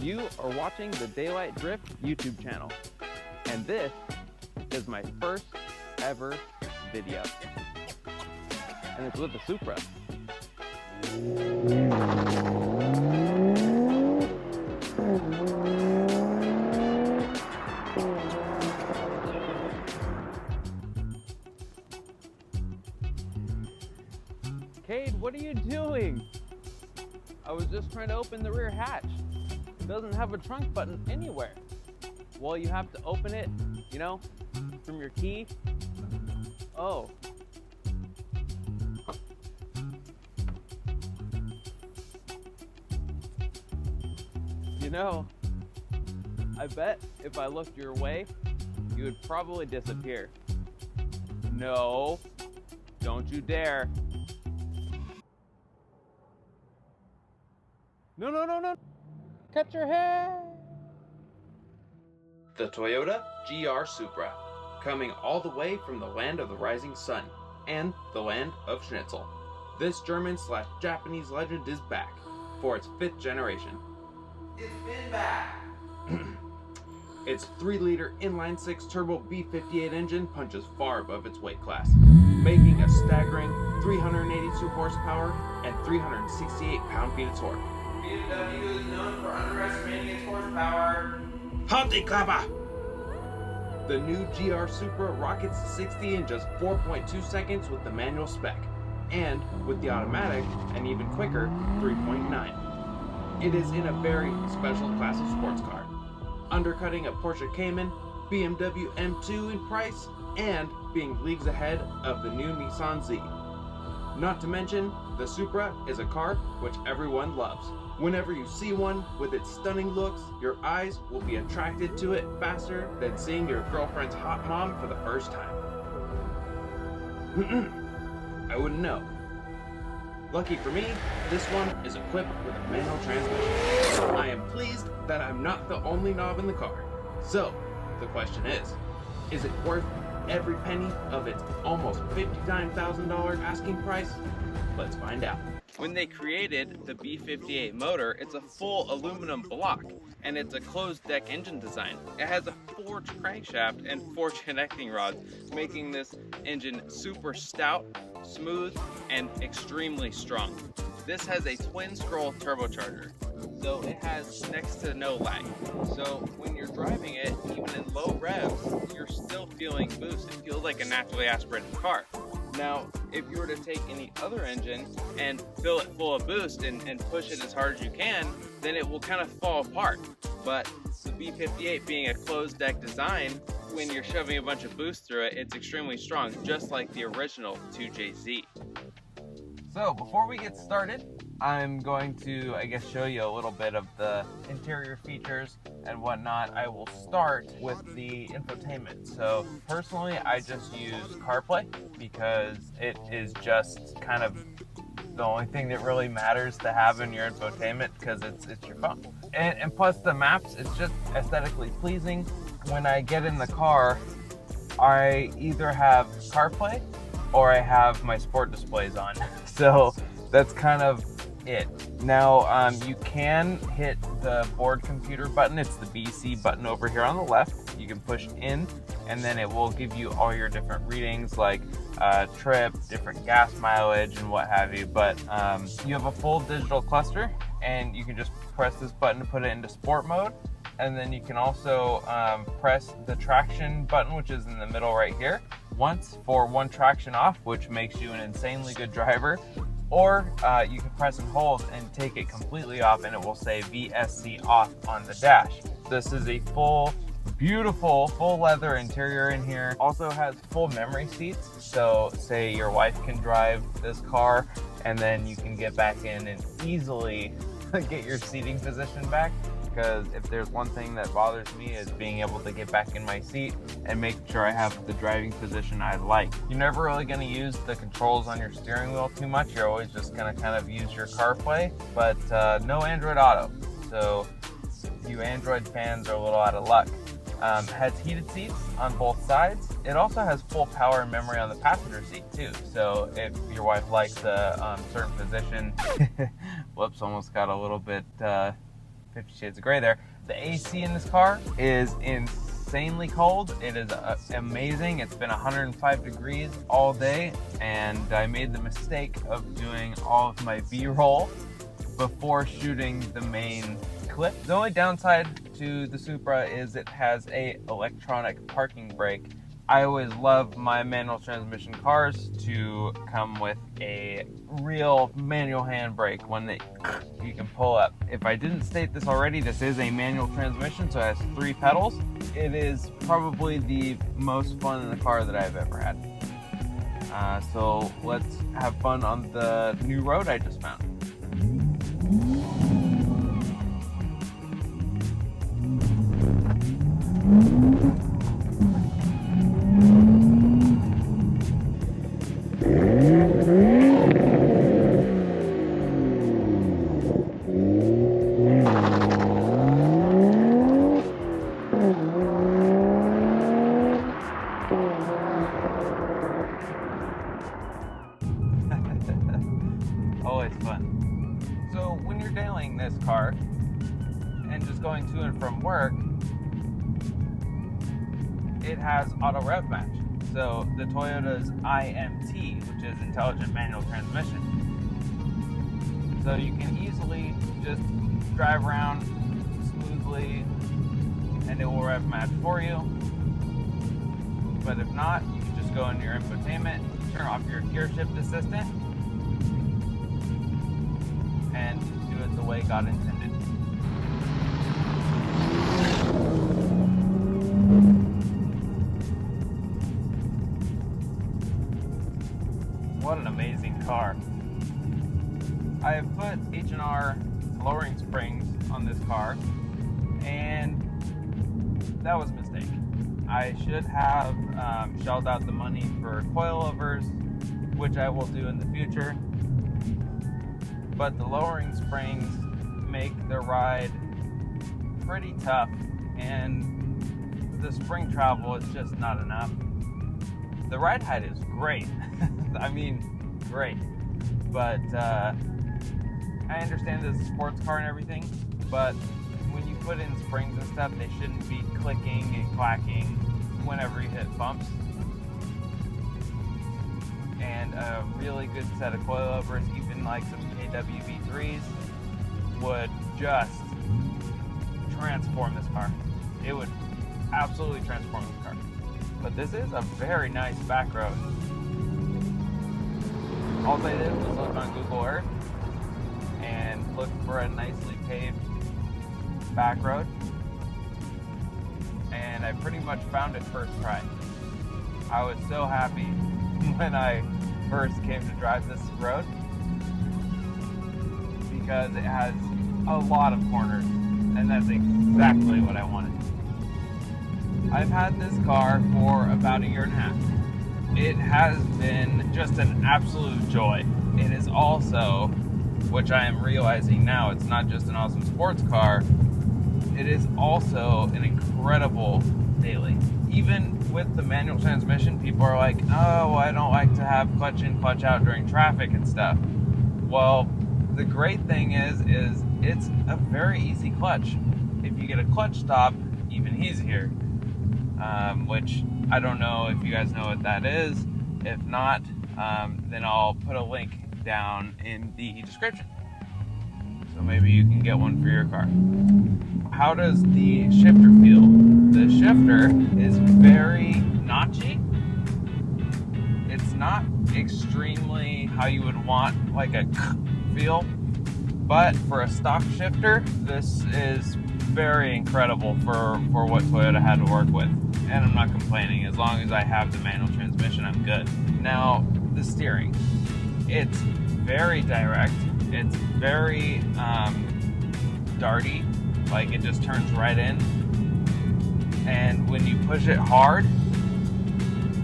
You are watching the Daylight Drift YouTube channel, and this is my first ever video, and it's with the Supra. Cade, what are you doing? I was just trying to open the rear hatch. It doesn't have a trunk button anywhere. Well, you have to open it, you know, from your key. Oh. You know, I bet if I looked your way, you would probably disappear. No, don't you dare. No, no, no, no. Catch your head. The Toyota GR Supra, coming all the way from the land of the rising sun and the land of schnitzel. This German/Japanese legend is back for its 5th generation. It's been back. Its 3-liter inline-6 turbo B58 engine punches far above its weight class, making a staggering 382 horsepower and 368 pound-feet of torque. BMW is known for underestimating its horsepower. Klapper! The new GR Supra rockets to 60 in just 4.2 seconds with the manual spec, and with the automatic, an even quicker 3.9. It is in a very special class of sports car, undercutting a Porsche Cayman, BMW M2 in price, and being leagues ahead of the new Nissan Z. Not to mention, the Supra is a car which everyone loves. Whenever you see one with its stunning looks, your eyes will be attracted to it faster than seeing your girlfriend's hot mom for the first time. I wouldn't know. Lucky for me, this one is equipped with a manual transmission. I am pleased that I'm not the only knob in the car. So, the question is it worth every penny of its almost $59,000 asking price? Let's find out. When they created the B58 motor, it's a full aluminum block, and it's a closed deck engine design. It has a forged crankshaft and forged connecting rods, making this engine super stout, smooth, and extremely strong. This has a twin scroll turbocharger, so it has next to no lag. So when you're driving it, even in low revs, you're still feeling boost. It feels like a naturally aspirated car. Now, if you were to take any other engine and fill it full of boost and push it as hard as you can, then it will kind of fall apart. But the B58 being a closed deck design, when you're shoving a bunch of boost through it, it's extremely strong, just like the original 2JZ. So before we get started, I'm going to, show you a little bit of the interior features and whatnot. I will start with the infotainment. So personally, I just use CarPlay because it is just kind of the only thing that really matters to have in your infotainment because it's your phone. And plus the maps, it's just aesthetically pleasing. When I get in the car, I either have CarPlay or I have my sport displays on. So that's kind of it. Now you can hit the board computer button. It's the BC button over here on the left. You can push in and then it will give you all your different readings like trip, different gas mileage and what have you. But you have a full digital cluster and you can just press this button to put it into sport mode. And then you can also press the traction button, which is in the middle right here, once for one traction off, which makes you an insanely good driver. Or you can press and hold and take it completely off and it will say VSC off on the dash. This is a beautiful full leather interior in here. Also has full memory seats. So say your wife can drive this car and then you can get back in and easily get your seating position back. Because if there's one thing that bothers me is being able to get back in my seat and make sure I have the driving position I like. You're never really going to use the controls on your steering wheel too much. You're always just going to kind of use your CarPlay, but no Android Auto. So you Android fans are a little out of luck. Has heated seats on both sides. It also has full power and memory on the passenger seat too. So if your wife likes a certain position, whoops, almost got a little bit 50 Shades of Grey there. The AC in this car is insanely cold. It is amazing. It's been 105 degrees all day, and I made the mistake of doing all of my B-roll before shooting the main clip. The only downside to the Supra is it has a electronic parking brake. I always love my manual transmission cars to come with a real manual handbrake, one that you can pull up. If I didn't state this already, this is a manual transmission, so it has 3 pedals. It is probably the most fun in the car that I've ever had. So let's have fun on the new road I just found. Always fun. So when you're dailying this car and just going to and from work, it has auto rev match. So the Toyota's IMT, which is intelligent manual transmission. So you can easily just drive around smoothly and it will rev match for you. But if not, you can just go into your infotainment, turn off your gear shift assistant, and do it the way God intended. What an amazing car. I have put H&R lowering springs on this car, and that was a mistake. I should have shelled out the money for coilovers, which I will do in the future. But the lowering springs make the ride pretty tough, and the spring travel is just not enough. The ride height is great. I mean, great. But I understand this is a sports car and everything, but when you put in springs and stuff, they shouldn't be clicking and clacking whenever you hit bumps. And a really good set of coilovers, even like some KWV3s, would just transform this car. It would absolutely transform this car. But this is a very nice back road. All I did was look on Google Earth and look for a nicely paved back road, and I pretty much found it first try. I was so happy when I first came to drive this road because it has a lot of corners, and that's exactly what I wanted. I've had this car for about 1.5 years. It has been just an absolute joy. It is also, which I am realizing now, it's not just an awesome sports car, it is also an incredible daily. Even with the manual transmission, people are like, oh, I don't like to have clutch in, clutch out during traffic and stuff. Well, the great thing is it's a very easy clutch. If you get a clutch stop, even easier. Which I don't know if you guys know what that is. If not, then I'll put a link down in the description. So maybe you can get one for your car. How does the shifter feel? The shifter is very notchy. It's not extremely how you would want like a feel, but for a stock shifter, this is very incredible for what Toyota had to work with. And I'm not complaining. As long as I have the manual transmission, I'm good. Now, the steering. It's very direct. It's very darty. Like, it just turns right in. And when you push it hard,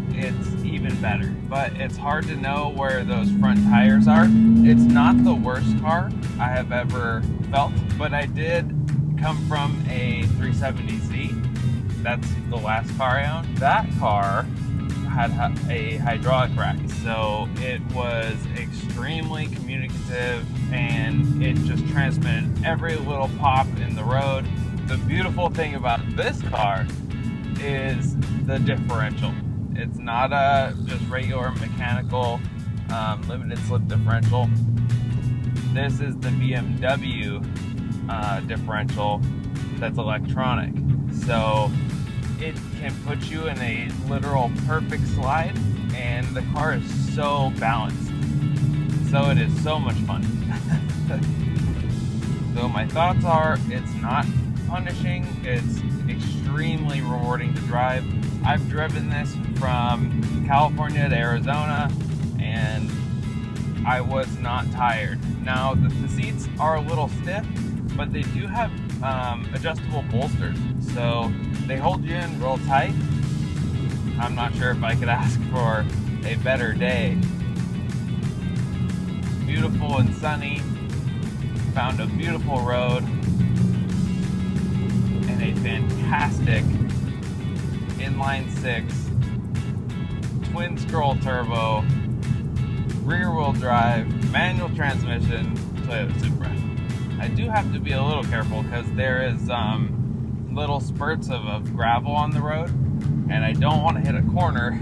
it's even better. But it's hard to know where those front tires are. It's not the worst car I have ever felt, but I did come from a 370Z. That's the last car I owned. That car had a hydraulic rack, so it was extremely communicative. and it just transmitted every little pop in the road. The beautiful thing about this car is the differential. It's not a just regular mechanical limited slip differential. This is the BMW differential that's electronic. So it can put you in a literal perfect slide, and the car is so balanced. So it is so much fun. So my thoughts are, it's not punishing, it's extremely rewarding to drive. I've driven this from California to Arizona, and I was not tired. Now the seats are a little stiff, but they do have adjustable bolsters, so they hold you in real tight. I'm not sure if I could ask for a better day. Beautiful and sunny. Found a beautiful road and a fantastic inline six, twin scroll turbo, rear wheel drive, manual transmission Toyota Supra. I do have to be a little careful because there is little spurts of gravel on the road, and I don't want to hit a corner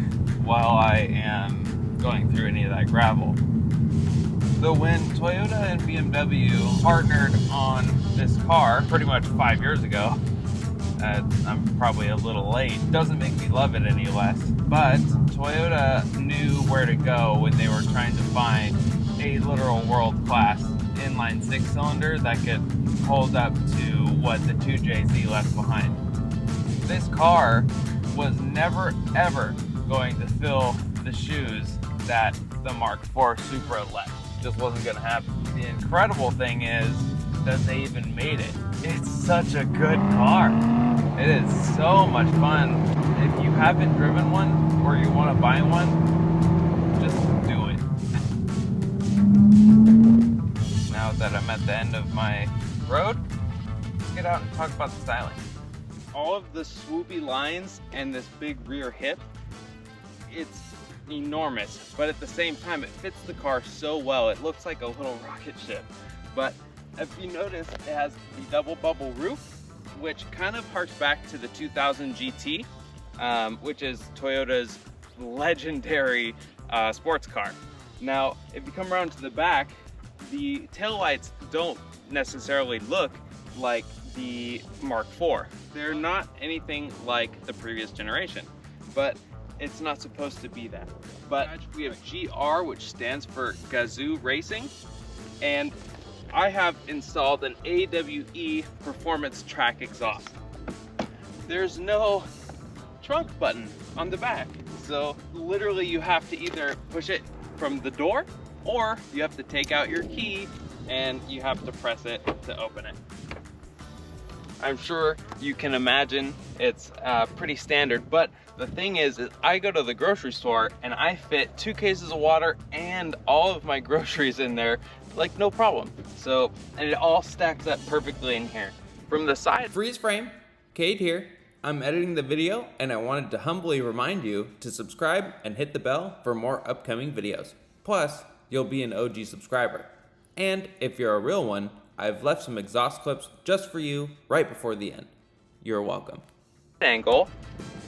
while I am going through any of that gravel. So when Toyota and BMW partnered on this car pretty much 5 years ago, I'm probably a little late, doesn't make me love it any less, but Toyota knew where to go when they were trying to find a literal world-class inline six-cylinder that could hold up to what the 2JZ left behind. This car was never ever going to fill the shoes that the Mark IV Supra left. Just wasn't going to happen. The incredible thing is that they even made it. It's such a good car. It is so much fun. If you haven't driven one or you want to buy one, just do it. Now that I'm at the end of my road, let's get out and talk about the styling. All of the swoopy lines and this big rear hip, it's enormous, but at the same time it fits the car so well. It looks like a little rocket ship. But if you notice, it has the double bubble roof, which kind of harks back to the 2000 GT, which is Toyota's legendary sports car. Now, if you come around to the back, the taillights don't necessarily look like the Mark IV. They're not anything like the previous generation, but it's not supposed to be that. But we have GR, which stands for Gazoo Racing, and I have installed an AWE performance track exhaust. There's no trunk button on the back, so literally you have to either push it from the door, or you have to take out your key and you have to press it to open it. I'm sure you can imagine it's pretty standard, but the thing is I go to the grocery store and I fit 2 cases of water and all of my groceries in there, like no problem. So, and it all stacks up perfectly in here. From the side, Freeze frame, Cade here. I'm editing the video and I wanted to humbly remind you to subscribe and hit the bell for more upcoming videos. Plus, you'll be an OG subscriber. And if you're a real one, I've left some exhaust clips just for you right before the end. You're welcome. angle,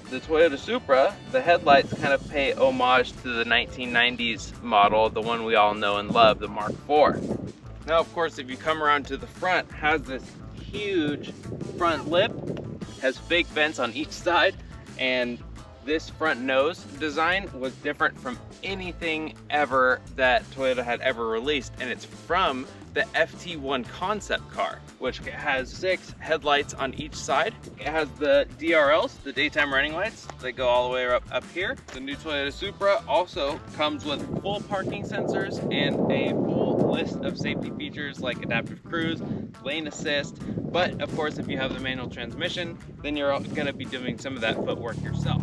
the Toyota Supra, the headlights kind of pay homage to the 1990s model, the one we all know and love, the Mark IV. Now, of course, if you come around to the front, has this huge front lip, has fake vents on each side, and this front nose design was different from anything ever that Toyota had ever released, and it's from the FT1 concept car, which has 6 headlights on each side. It has the DRLs, the daytime running lights, that go all the way up here. The new Toyota Supra also comes with full parking sensors and a full list of safety features like adaptive cruise, lane assist, but of course if you have the manual transmission, then you're going to be doing some of that footwork yourself.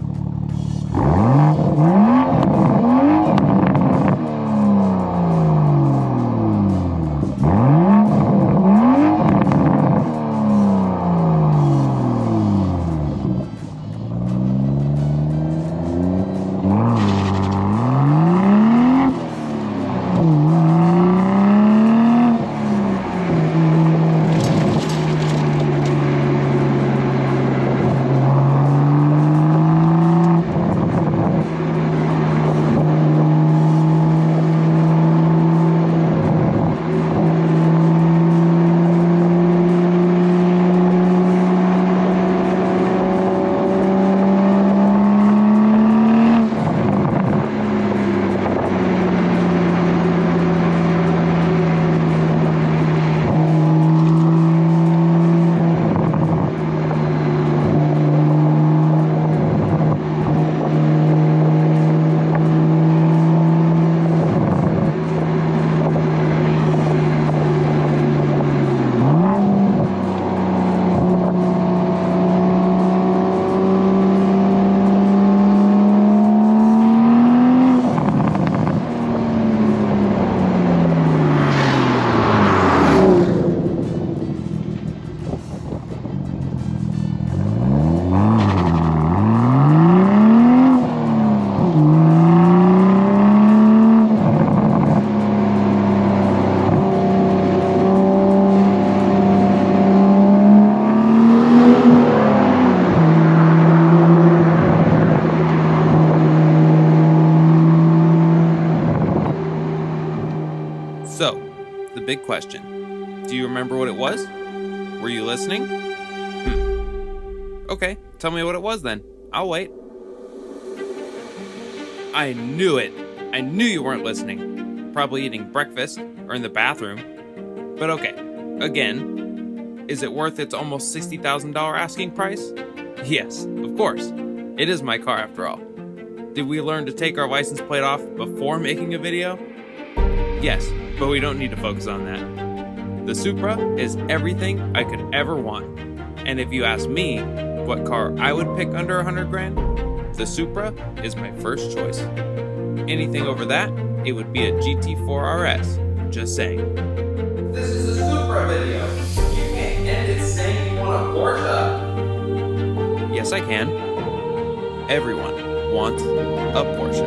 question. Do you remember what it was? Were you listening? Okay, tell me what it was then. I'll wait. I knew it. I knew you weren't listening. Probably eating breakfast or in the bathroom. But okay, again, is it worth its almost $60,000 asking price? Yes, of course. It is my car after all. Did we learn to take our license plate off before making a video? Yes, but we don't need to focus on that. The Supra is everything I could ever want. And if you ask me what car I would pick under 100 grand, the Supra is my first choice. Anything over that, it would be a GT4 RS. Just saying. This is a Supra video. You can't end it saying you want a Porsche. Yes, I can. Everyone wants a Porsche.